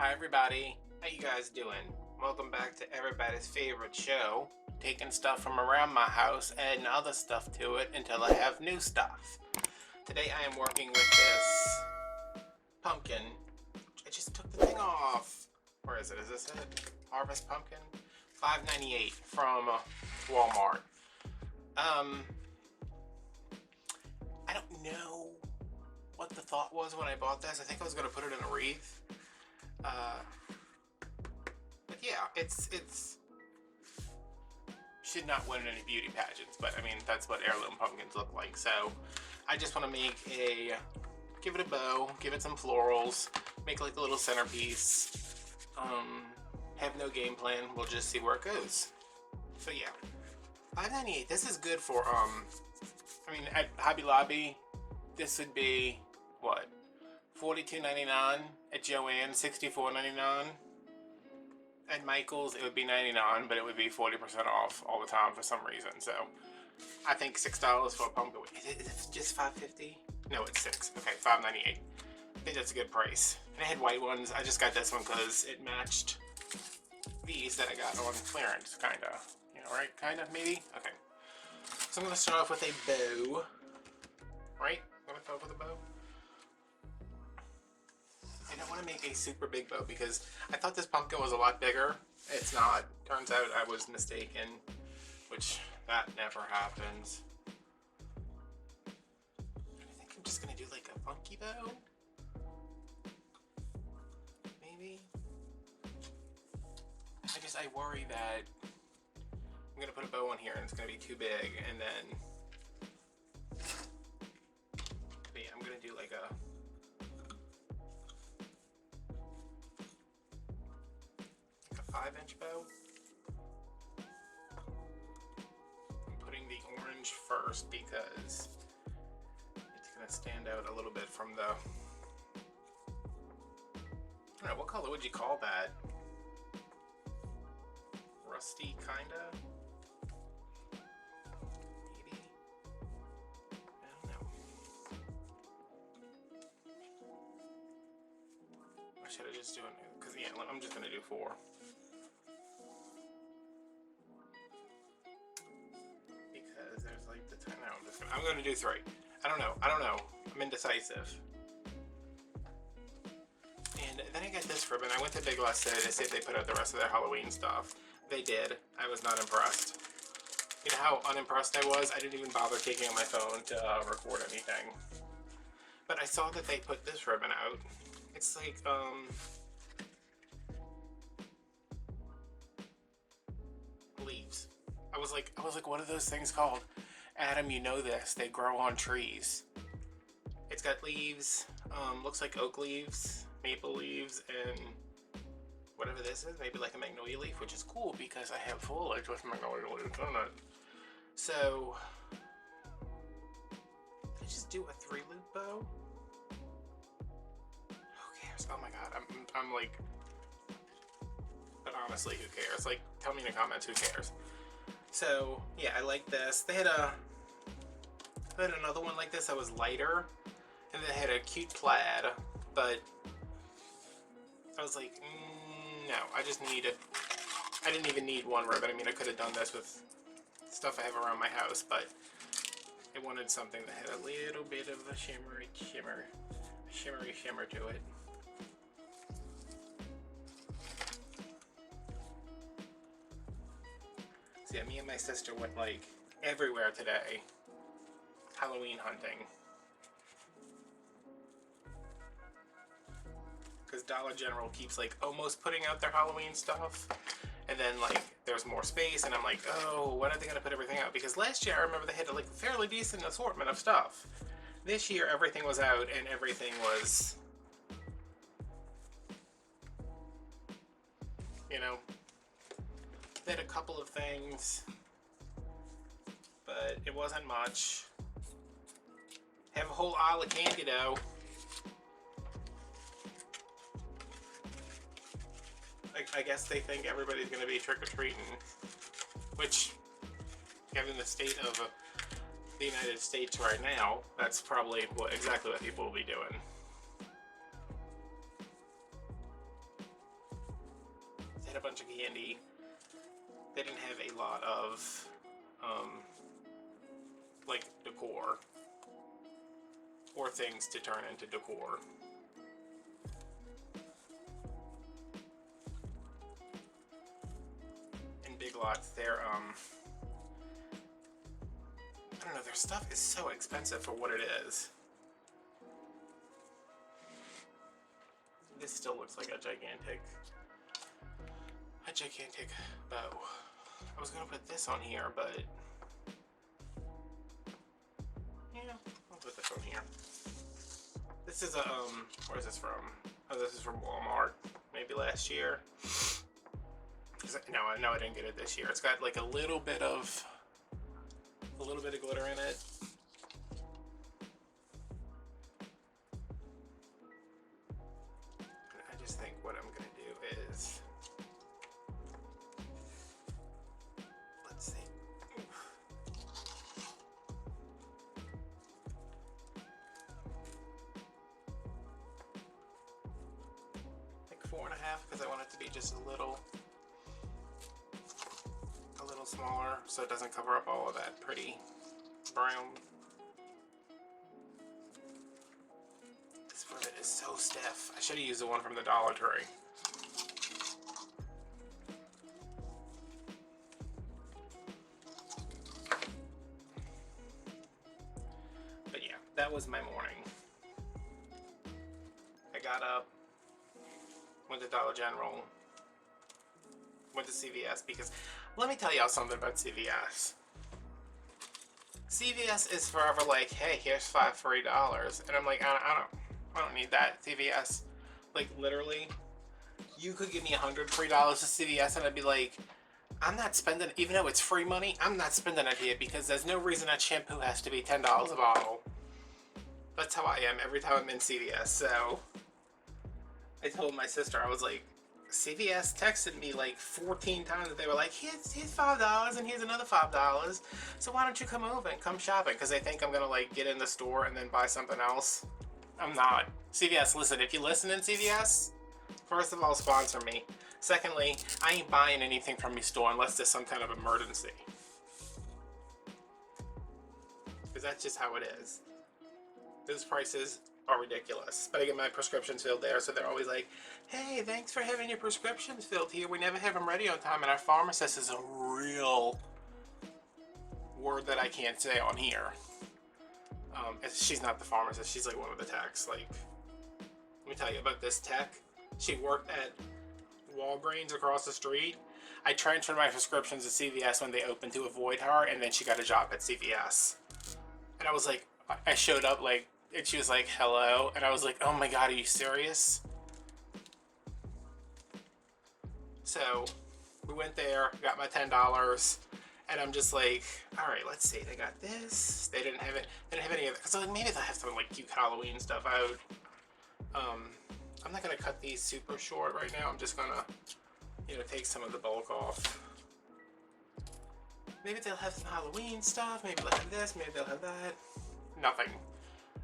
Hi everybody, how you guys doing? Welcome back to everybody's favorite show, taking stuff from around my house, adding other stuff to it until I have new stuff. Today I am working with this pumpkin. I just took the thing off. Where is it? Is this it? Harvest pumpkin? $5.98 from Walmart. I don't know what the thought was when I bought this. I think I was going to put it in a wreath. But yeah, it's should not win any beauty pageants, but I mean that's what heirloom pumpkins look like. So I just want to give it a bow, give it some florals, make like a little centerpiece. Have no game plan. We'll just see where it goes. So yeah, $5.98. This is good for I mean at Hobby Lobby, this would be what? $42.99. At Joann's, $64.99. At Michael's, it would be $99, but it would be 40% off all the time for some reason. So I think $6 for a pumpkin. Is it just $5.50? No, it's $6. Okay, $5.98. I think that's a good price. And I had white ones. I just got this one because it matched these that I got on clearance, kinda. You know, right? Kinda, maybe? Okay. So I'm gonna start off with a bow. Right? I'm gonna start off with a bow. And I want to make a super big bow because I thought this pumpkin was a lot bigger. It's not. Turns out I was mistaken, which that never happens. I think I'm just going to do like a funky bow. Maybe. I worry that I'm going to put a bow on here and it's going to be too big, and then but yeah, I'm going to do like a 5-inch bow. I'm putting the orange first because it's going to stand out a little bit from the, I don't know, what color would you call that? Rusty, kinda? Maybe? I don't know. Or should I just do it? Because yeah, I'm just going to do 4. There's like the 10. No, I'm going to do 3. I don't know. I'm indecisive. And then I got this ribbon. I went to Big Lots today to see if they put out the rest of their Halloween stuff. They did. I was not impressed. You know how unimpressed I was? I didn't even bother taking out my phone to record anything. But I saw that they put this ribbon out. It's like, leaves. I was like, what are those things called? Adam, you know this. They grow on trees. It's got leaves. Looks like oak leaves, maple leaves, and whatever this is. Maybe like a magnolia leaf, which is cool because I have foliage with magnolia leaves on it. So I just do a 3-loop bow. Who cares? Oh my god, I'm like. But honestly, who cares? Like, tell me in the comments who cares. So yeah, I like this. They had another one like this that was lighter, and they had a cute plaid, but I was like, no, I didn't even need one ribbon. I mean, I could have done this with stuff I have around my house, but I wanted something that had a little bit of a shimmery shimmer to it. So yeah, me and my sister went like everywhere today, Halloween hunting. Because Dollar General keeps like almost putting out their Halloween stuff, and then like there's more space, and I'm like, oh, when are they gonna put everything out? Because last year I remember they had like a fairly decent assortment of stuff. This year everything was out and everything was, you know, they had a couple of things, but it wasn't much. Have a whole aisle of candy though. I guess they think everybody's going to be trick-or-treating, which, given the state of the United States right now, that's probably exactly what people will be doing. had a bunch of candy. They didn't have a lot of like decor or things to turn into decor. In Big Lots, they're I don't know, their stuff is so expensive for what it is. This still looks like a gigantic bow. I was gonna put this on here, but yeah, I'll put this on here. This is a where is this from? Oh, this is from Walmart, maybe last year. No, I didn't get it this year. It's got like a little bit of glitter in it. I just think what I'm gonna do is, let's see. Like 4.5, because I want it to be just a little smaller, so it doesn't cover up all of that pretty brown. This ribbon is so stiff. I should have used the one from the Dollar Tree. But yeah, that was my morning. I got up, went to Dollar General, went to CVS, because let me tell y'all something about CVS. CVS is forever like, hey, here's $5 free, and I'm like, I don't need that. CVS, like, literally, you could give me $100 free to CVS, and I'd be like, I'm not spending, even though it's free money, I'm not spending it here, because there's no reason that shampoo has to be $10 a bottle. That's how I am every time I'm in CVS. So I told my sister, I was like, CVS texted me like 14 times that they were like, here's $5 and here's another $5. So why don't you come over and come shopping? Because they think I'm gonna like get in the store and then buy something else. I'm not. CVS, listen, if you listen in CVS, first of all, sponsor me. Secondly, I ain't buying anything from your store unless there's some kind of emergency. Because that's just how it is. Those prices are ridiculous. But I get my prescriptions filled there, so they're always like, hey, thanks for having your prescriptions filled here. We never have them ready on time. And our pharmacist is a real word that I can't say on here. She's not the pharmacist. She's like one of the techs. Like, let me tell you about this tech. She worked at Walgreens across the street. I transferred my prescriptions to CVS when they opened to avoid her, and then she got a job at CVS. And I was like, I showed up like, and she was like, hello. And I was like, oh my God, are you serious? So we went there, got my $10, and I'm just like, all right, let's see. They got this. They didn't have it. They didn't have any of it. So like, maybe they'll have some like cute Halloween stuff out. I'm not gonna cut these super short right now. I'm just gonna, you know, take some of the bulk off. Maybe they'll have some Halloween stuff. Maybe they'll have this. Maybe they'll have that. Nothing.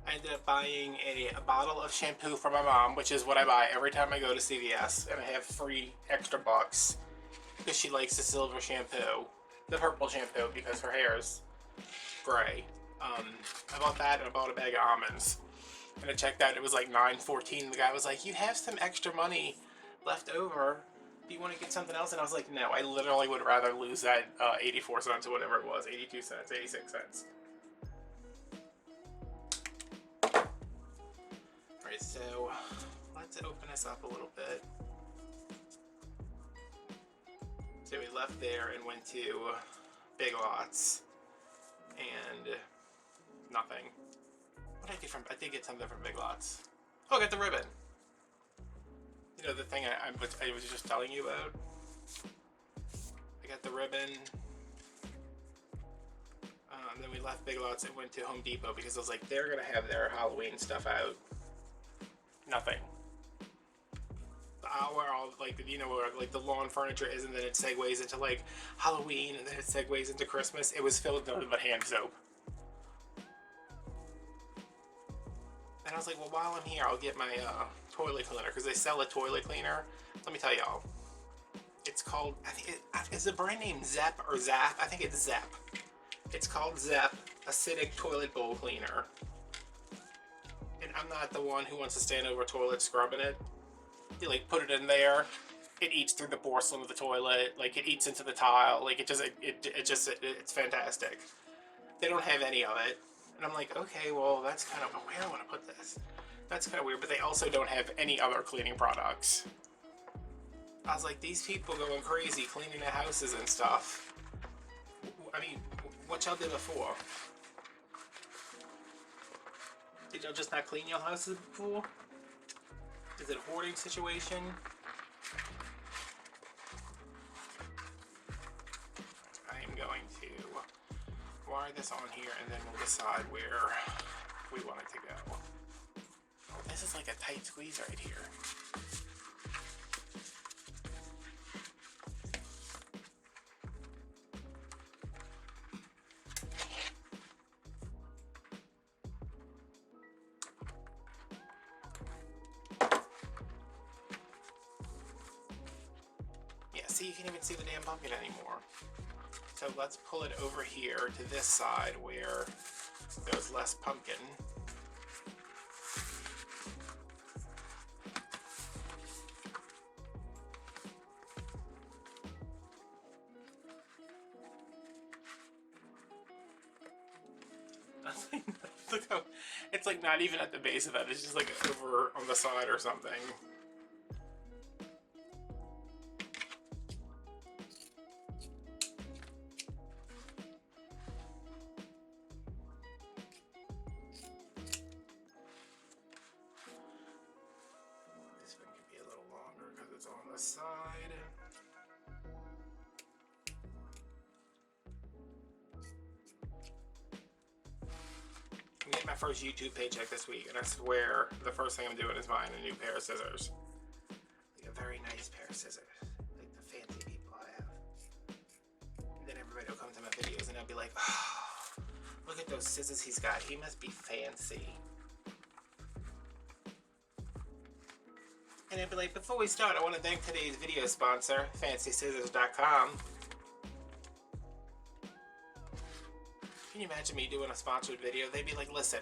I ended up buying a bottle of shampoo for my mom, which is what I buy every time I go to CVS, and I have free extra bucks because she likes the silver shampoo, the purple shampoo, because her hair is gray. I bought that, and I bought a bag of almonds, and I checked out, it was like $9.14. The guy was like, you have some extra money left over. Do you want to get something else? And I was like, no, I literally would rather lose that 84 cents or whatever it was, 82 cents, 86 cents. Alright, so let's open this up a little bit. So we left there and went to Big Lots, and nothing. What did I get from, I did get something from Big Lots. Oh, I got the ribbon. You know, the thing I was just telling you about? I got the ribbon. And then we left Big Lots and went to Home Depot because I was like, they're gonna have their Halloween stuff out. Nothing. The aisle where all, like, you know, where like the lawn furniture is, and then it segues into like Halloween, and then it segues into Christmas. It was filled with nothing but hand soap. And I was like, well, while I'm here, I'll get my toilet cleaner, because they sell a toilet cleaner. Let me tell y'all, It's called, I think is the brand name Zep or Zap? I think it's Zep. It's called Zep Acidic Toilet Bowl Cleaner. And I'm not the one who wants to stand over a toilet scrubbing it. You like put it in there, it eats through the porcelain of the toilet, like it eats into the tile, like it's fantastic. They don't have any of it. And I'm like, okay, well, that's kind of, where do I want to put this? That's kind of weird, but they also don't have any other cleaning products. I was like, these people going crazy cleaning their houses and stuff. I mean, what y'all did before? Did y'all just not clean your houses before? Is it a hoarding situation? I am going to wire this on here and then we'll decide where we want it to go. Oh, this is like a tight squeeze right here. Yeah, see, you can't even see the damn pumpkin anymore. So let's pull it over here to this side where there's less pumpkin. Look how, it's like not even at the base of that, it's just like over on the side or something. This one can be a little longer because it's on the side. I'm getting my first YouTube paycheck this week, and I swear the first thing I'm doing is buying a new pair of scissors. Like a very nice pair of scissors, like the fancy people have. And then everybody will come to my videos and they'll be like, oh, look at those scissors he's got. He must be fancy. And I'd be like, before we start, I want to thank today's video sponsor, FancyScissors.com. Can you imagine me doing a sponsored video? They'd be like, listen,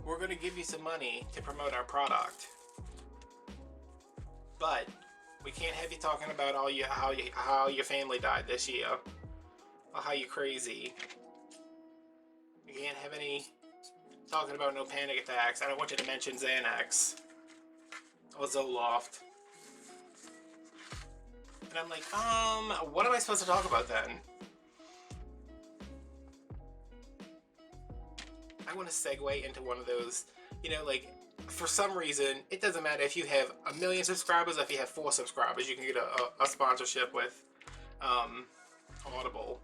we're going to give you some money to promote our product, but we can't have you talking about how your family died this year, or how you're crazy. You can't have any talking about no panic attacks. I don't want you to mention Xanax or Zoloft. And I'm like, what am I supposed to talk about then? I want to segue into one of those, you know, like, for some reason, it doesn't matter if you have 1 million subscribers or if you have 4 subscribers, you can get a sponsorship with Audible.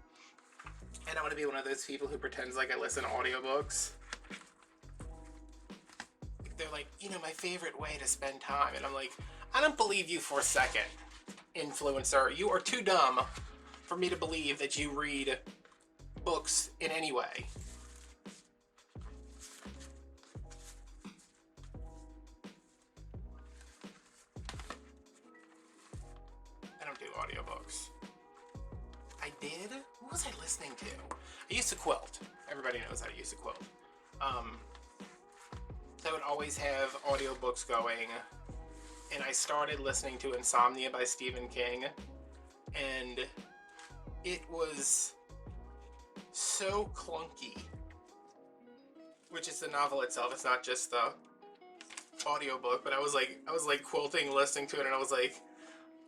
And I want to be one of those people who pretends like I listen to audiobooks. They're like, you know, my favorite way to spend time. And I'm like, I don't believe you for a second, influencer. You are too dumb for me to believe that you read books in any way. I don't do audiobooks. I did? What was I listening to? I used to quilt. Everybody knows I used to quilt. So I would always have audiobooks going, and I started listening to Insomnia by Stephen King, and it was so clunky, which is the novel itself. It's not just the audiobook, but I was like quilting, listening to it, and I was like,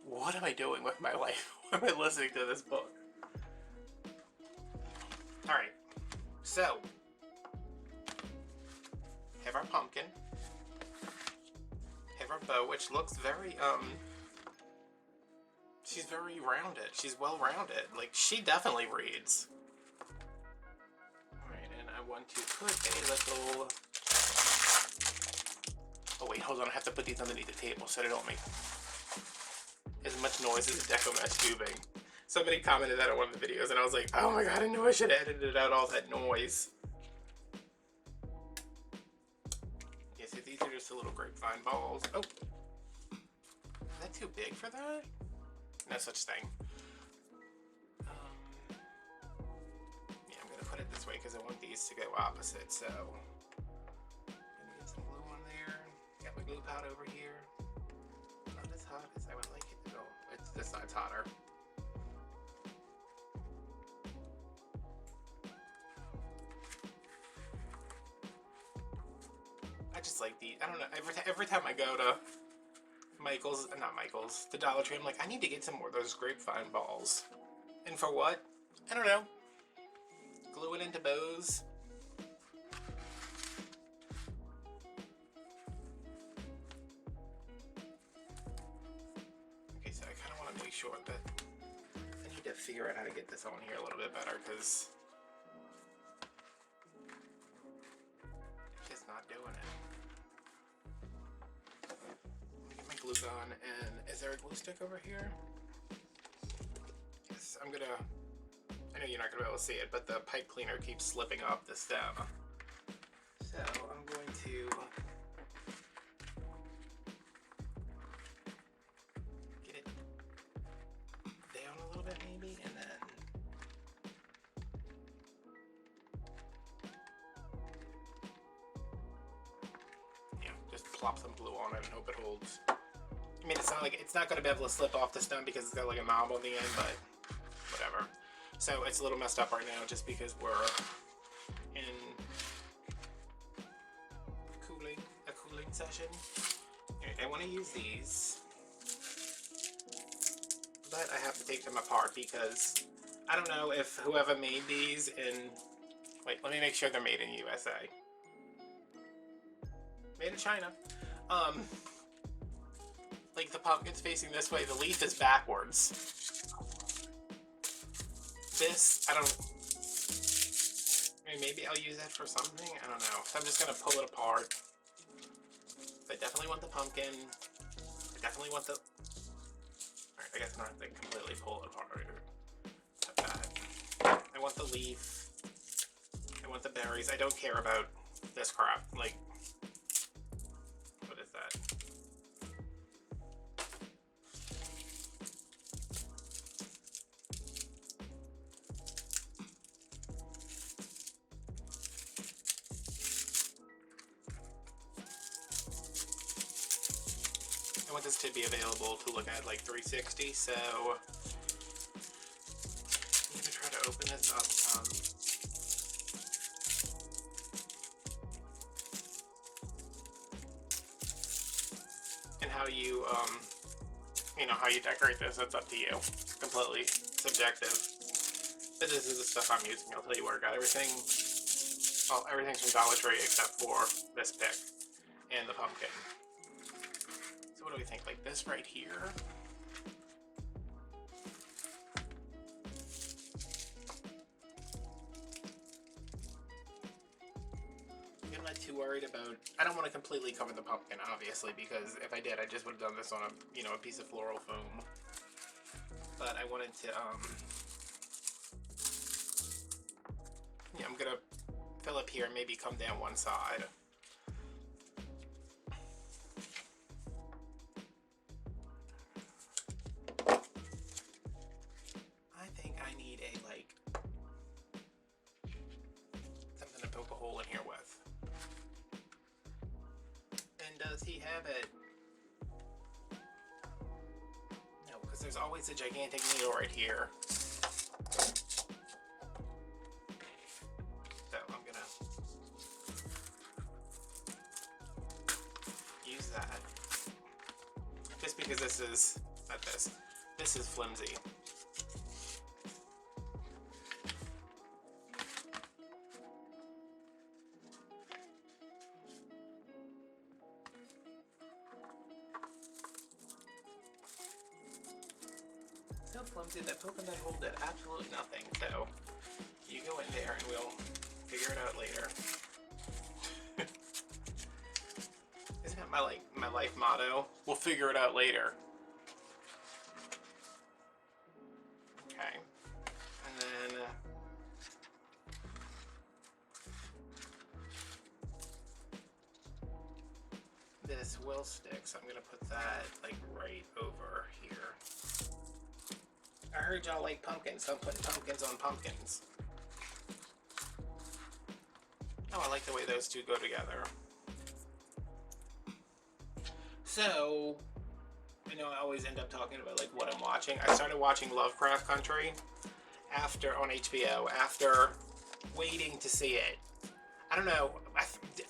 what am I doing with my life? Why am I listening to this book? Alright, so have our pumpkin, have our bow, which looks very, she's very rounded. She's well rounded. Like, she definitely reads. Alright, and I want to put a little, oh wait, hold on, I have to put these underneath the table so they don't make as much noise as Decor tubing. Somebody commented that on one of the videos, and I was like, oh my god, I knew I should have edited out all that noise. Yeah, see, these are just the little grapevine balls. Oh, that too big for that? No such thing. Yeah, I'm gonna put it this way because I want these to go opposite, so I'm gonna get some glue on there. Got my glue pot over here. Not as hot as I would like it to go. This side's hotter. I just like the, I don't know, every time I go to the Dollar Tree, I'm like, I need to get some more of those grapevine balls. And for what? I don't know. Glue it into bows. Okay, so I kind of want to make sure that I need to figure out how to get this on here a little bit better, because it's just not doing it. Get my glue gun, and is there a glue stick over here? Yes, I'm gonna, I know you're not gonna be able to see it, but the pipe cleaner keeps slipping off the stem. So I'm going to get it down a little bit maybe, and then yeah, just plop some glue on it and hope it holds. I mean, it's not going to be able to slip off the stem because it's got like a knob on the end, but whatever. So it's a little messed up right now just because we're in a cooling session. I want to use these, but I have to take them apart because I don't know if whoever made these in, wait, let me make sure they're made in USA. Made in China. Like the pumpkin's facing this way, the leaf is backwards. This, I don't, I mean, maybe I'll use that for something, I don't know. So I'm just gonna pull it apart. I definitely want the pumpkin. I definitely want the, alright, I guess I'm not have to completely pull it apart. I want the leaf. I want the berries. I don't care about this crap. Like, what is that? I want this to be available to look at like 360, so I'm gonna try to open this up. And how you, how you decorate this, that's up to you. It's completely subjective. But this is the stuff I'm using. I'll tell you where I got everything. Well, everything's from Dollar Tree except for this pick and the pumpkin. So what do we think? Like this right here? I'm not too worried about, I don't want to completely cover the pumpkin, obviously, because if I did, I just would have done this on a, a piece of floral foam. But I wanted to, yeah, I'm gonna fill up here and maybe come down one side. I think I need a, like, something to poke a hole in here with. And does he have it? No, because there's always a gigantic needle right here. So I'm gonna use that. Just because this is, not this, this is flimsy. So flimsy that poking that hole did absolutely nothing. So you go in there and we'll figure it out later. Isn't that my life motto? We'll figure it out later. Okay, and then this this will stick, so I'm gonna put that like right over here. I heard y'all like pumpkins, so I'm putting pumpkins on pumpkins. Oh, I like the way those two go together. So, I know I always end up talking about like what I'm watching. I started watching Lovecraft Country on HBO after waiting to see it. I don't know.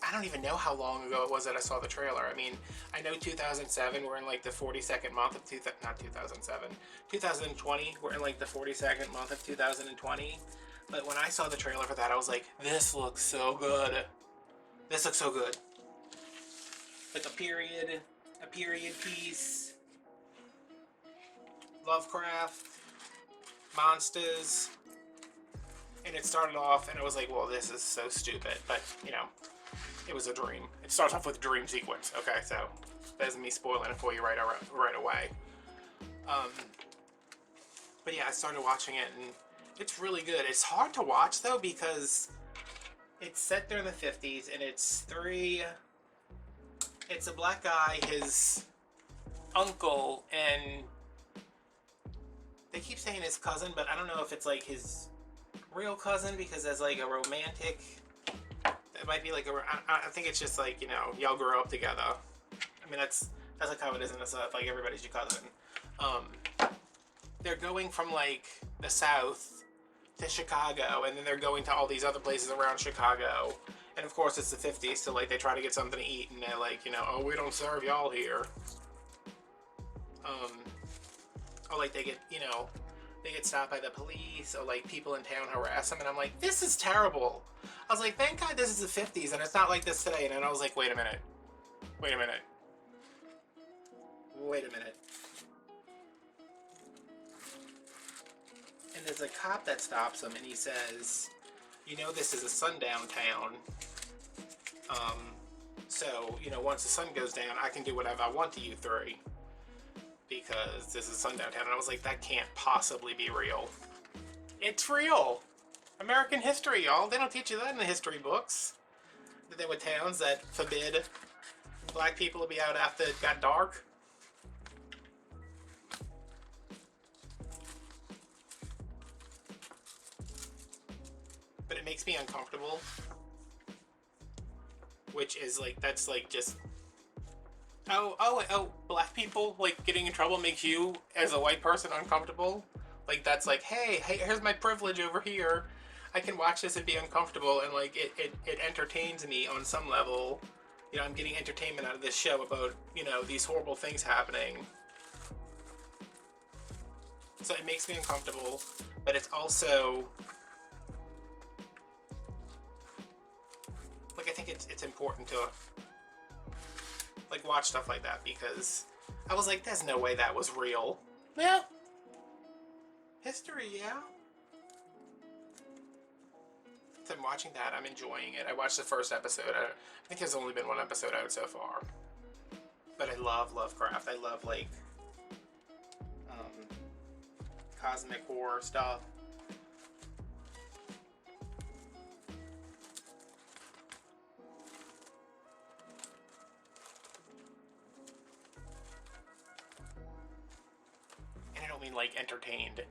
I don't even know how long ago it was that I saw the trailer. I mean, I know 2007, we're in like the 42nd month of 2020, we're in like the 42nd month of 2020. But when I saw the trailer for that, I was like, this looks so good. This looks so good. Like a period piece. Lovecraft, monsters. And it started off, and I was like, well, this is so stupid. But, you know, it was a dream. It starts off with a dream sequence. Okay, so that isn't me spoiling it for you right away. But yeah, I started watching it, and it's really good. It's hard to watch, though, because it's set during the 50s, and it's a black guy, his uncle, and they keep saying his cousin, but I don't know if it's like his real cousin, because there's like a romantic, it might be like I think it's just like, you know, y'all grew up together. I mean, that's like how it is in the South, like everybody's your cousin. They're going from like the South to Chicago, and then they're going to all these other places around Chicago, and of course it's the 50s, so like they try to get something to eat, and they're like, you know, oh, we don't serve y'all here. Or like they get stopped by the police, or like people in town harass them, and I'm like, this is terrible. I was like, thank God this is the 50s and it's not like this today. And then I was like, wait a minute. And there's a cop that stops him, and he says, you know, this is a sundown town. So, you know, once the sun goes down, I can do whatever I want to you three, because this is sundown town. And I was like, that can't possibly be real. It's real. American history, y'all. They don't teach you that in the history books. That there were towns that forbid black people to be out after it got dark. But it makes me uncomfortable. Which is like, that's like just... Oh, black people, like, getting in trouble makes you, as a white person, uncomfortable? Like, that's like, hey, here's my privilege over here. I can watch this and be uncomfortable, and, like, it entertains me on some level. You know, I'm getting entertainment out of this show about, you know, these horrible things happening. So it makes me uncomfortable, but it's also... Like, I think it's important to... like, watch stuff like that, because I was like, there's no way that was real. Yeah. History, yeah. So I'm watching that. I'm enjoying it. I watched the first episode. I think there's only been one episode out so far. But I love Lovecraft. I love, like, cosmic horror stuff. Like, entertained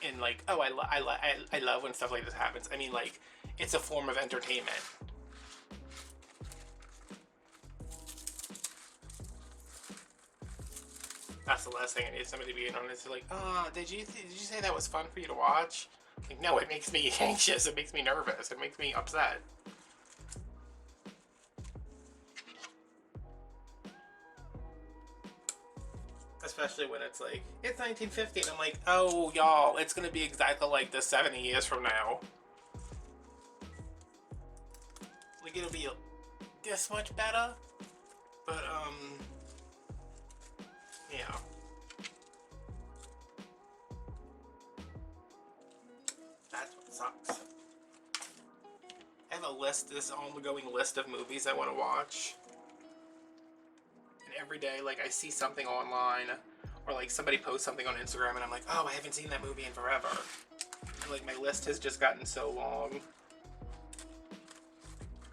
in, like, oh, I love when stuff like this happens. I mean, like, it's a form of entertainment. That's the last thing I need somebody to be in on. It's like, oh, did you say that was fun for you to watch? Like, no, it makes me anxious. It makes me nervous. It makes me upset. Especially when it's like, it's 1950, and I'm like, oh, y'all, it's gonna be exactly like this 70 years from now. Like, it'll be this much better, but, yeah. That's what sucks. I have a list, this ongoing list of movies I want to watch. Every day, like, I see something online, or like somebody posts something on Instagram, and I'm like, oh, I haven't seen that movie in forever. And like, my list has just gotten so long.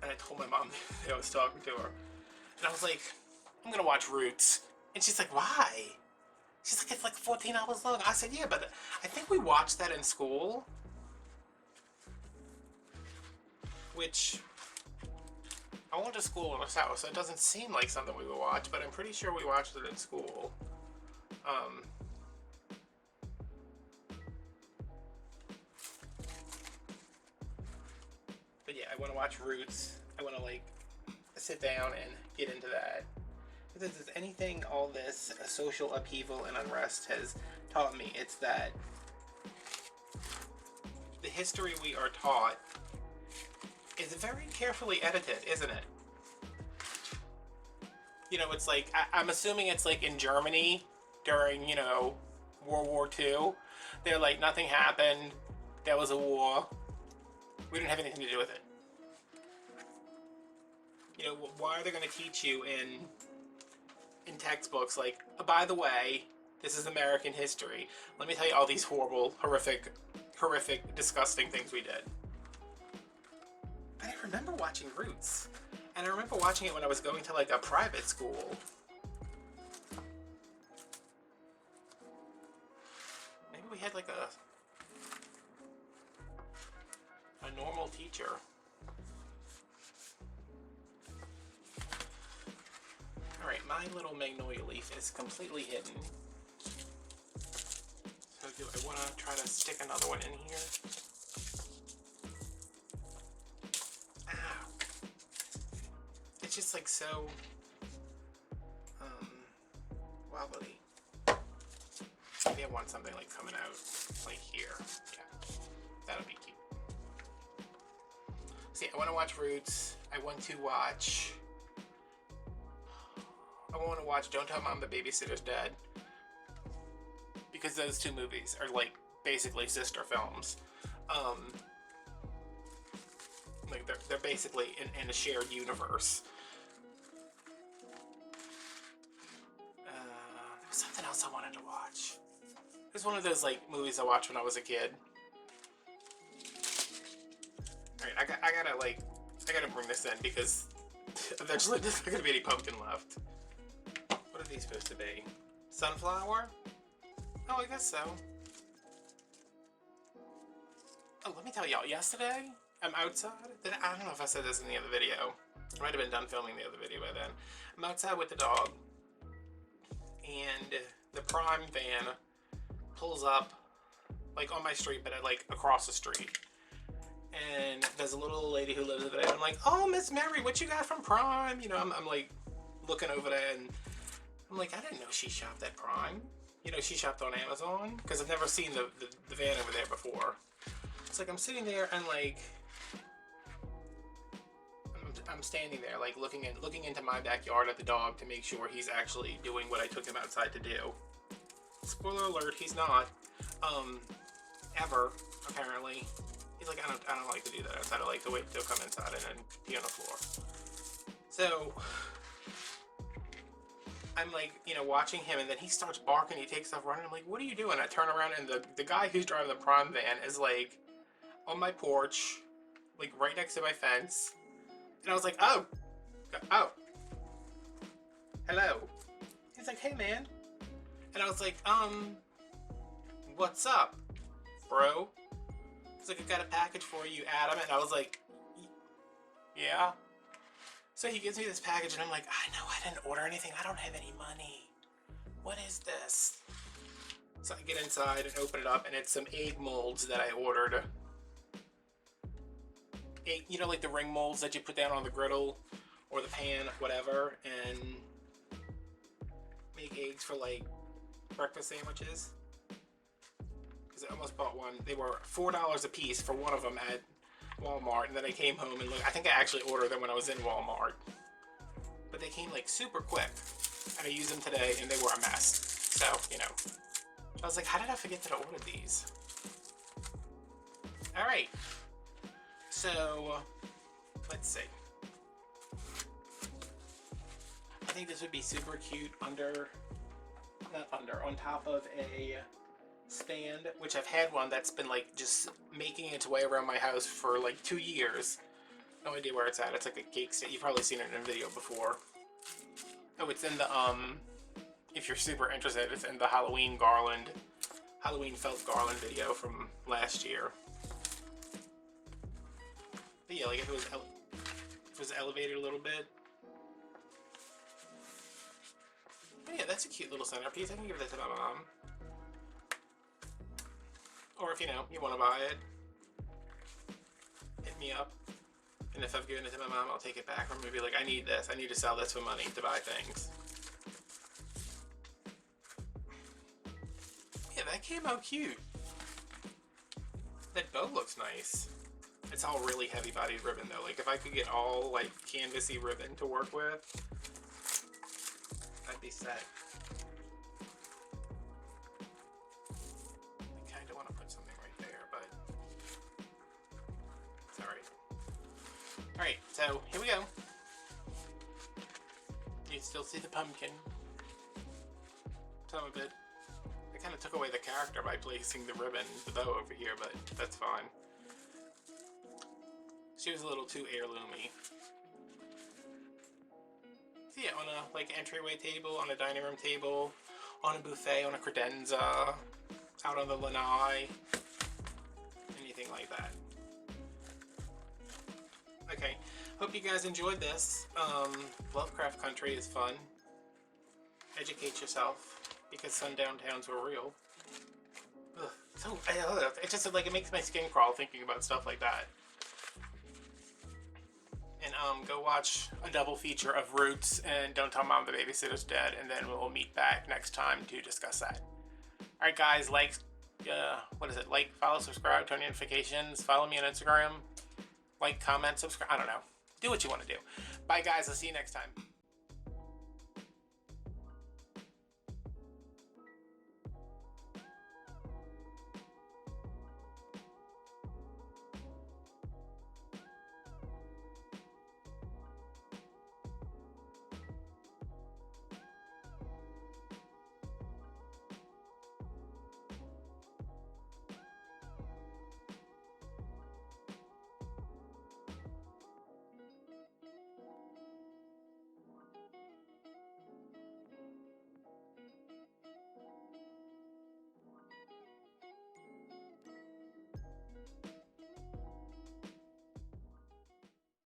And I told my mom that I was talking to her, and I was like, I'm gonna watch Roots. And she's like, why? She's like, it's like 14 hours long. I said, yeah, but I think we watched that in school. Which, I went to school in the South, so it doesn't seem like something we would watch, but I'm pretty sure we watched it in school. But yeah, I want to watch Roots. I want to like sit down and get into that. Because if there's anything all this social upheaval and unrest has taught me, it's that the history we are taught is very carefully edited, isn't it? You know, it's like, I'm assuming it's like in Germany during, you know, World War II. They're like, nothing happened. There was a war. We didn't have anything to do with it. You know, why are they going to teach you in textbooks like, oh, by the way, this is American history. Let me tell you all these horrible, horrific, disgusting things we did. But I remember watching Roots. And I remember watching it when I was going to like a private school. Maybe we had like a normal teacher. Alright, my little magnolia leaf is completely hidden. So do I want to try to stick another one in here? Ow. It's just like so wobbly. Maybe I want something like coming out like here. Yeah, that'll be cute. See, I want to watch Roots. I want to watch Don't Tell Mom the Babysitter's Dead. Because those two movies are like basically sister films. Like they're basically in a shared universe. There's something else I wanted to watch. It was one of those like movies I watched when I was a kid. Alright, I gotta bring this in because eventually there's not gonna be any pumpkin left. What are these supposed to be? Sunflower? Oh, I guess so. Oh, let me tell y'all, yesterday, I'm outside. I don't know if I said this in the other video. I might have been done filming the other video by then. I'm outside with the dog, and the Prime van pulls up, like on my street, but like across the street. And there's a little lady who lives over there. I'm like, oh, Miss Mary, what you got from Prime? You know, I'm like looking over there, and I'm like, I didn't know she shopped at Prime. You know, she shopped on Amazon, because I've never seen the van over there before. It's like I'm sitting there and like I'm standing there like looking into my backyard at the dog to make sure he's actually doing what I took him outside to do. Spoiler alert, he's not. Ever, apparently. He's like, I don't like to do that outside. I like to wait till come inside and then pee on the floor. So I'm like, you know, watching him, and then he starts barking, he takes off running. I'm like, what are you doing? I turn around, and the guy who's driving the Prime van is like on my porch, like right next to my fence. And I was like, oh, hello. He's like, hey man. And I was like, what's up, bro? He's like, I got a package for you, Adam. And I was like, yeah. So he gives me this package, and I'm like, I know I didn't order anything. I don't have any money. What is this? So I get inside and open it up, and it's some egg molds that I ordered. Egg, you know, like the ring molds that you put down on the griddle or the pan, whatever, and make eggs for like breakfast sandwiches. Because I almost bought one. They were $4 a piece for one of them at Walmart, and then I came home and look, I think I actually ordered them when I was in Walmart. But they came like super quick, and I used them today, and they were a mess. So, you know, I was like, how did I forget that I ordered these? Alright. So, let's see. I think this would be super cute on top of a stand, which I've had one that's been like just making its way around my house for like 2 years. No idea where it's at. It's like a cake stand. You've probably seen it in a video before. Oh, it's in the, if you're super interested, it's in the Halloween garland, Halloween felt garland video from last year. But yeah, like if it was elevated a little bit. But yeah, that's a cute little centerpiece. I can give that to my mom. Or if, you know, you want to buy it, hit me up. And if I've given it to my mom, I'll take it back. Or maybe like, I need this. I need to sell this for money to buy things. Yeah, that came out cute. That bow looks nice. It's all really heavy-bodied ribbon though. Like if I could get all like canvasy ribbon to work with, I'd be set. I kind of want to put something right there, but it's alright. Alright, so here we go. You still see the pumpkin. Some of it. I kind of took away the character by placing the ribbon, the bow over here, but that's fine. She was a little too heirloomy. So yeah, on a like entryway table, on a dining room table, on a buffet, on a credenza, out on the lanai, anything like that. Okay, hope you guys enjoyed this. Lovecraft Country is fun. Educate yourself, because sundown towns were real. Ugh, so it just like it makes my skin crawl thinking about stuff like that. And go watch a double feature of Roots and Don't Tell Mom the Babysitter's Dead, and then we'll meet back next time to discuss that. Alright guys, like, like, follow, subscribe, turn on notifications, follow me on Instagram, like, comment, subscribe, I don't know. Do what you want to do. Bye guys, I'll see you next time.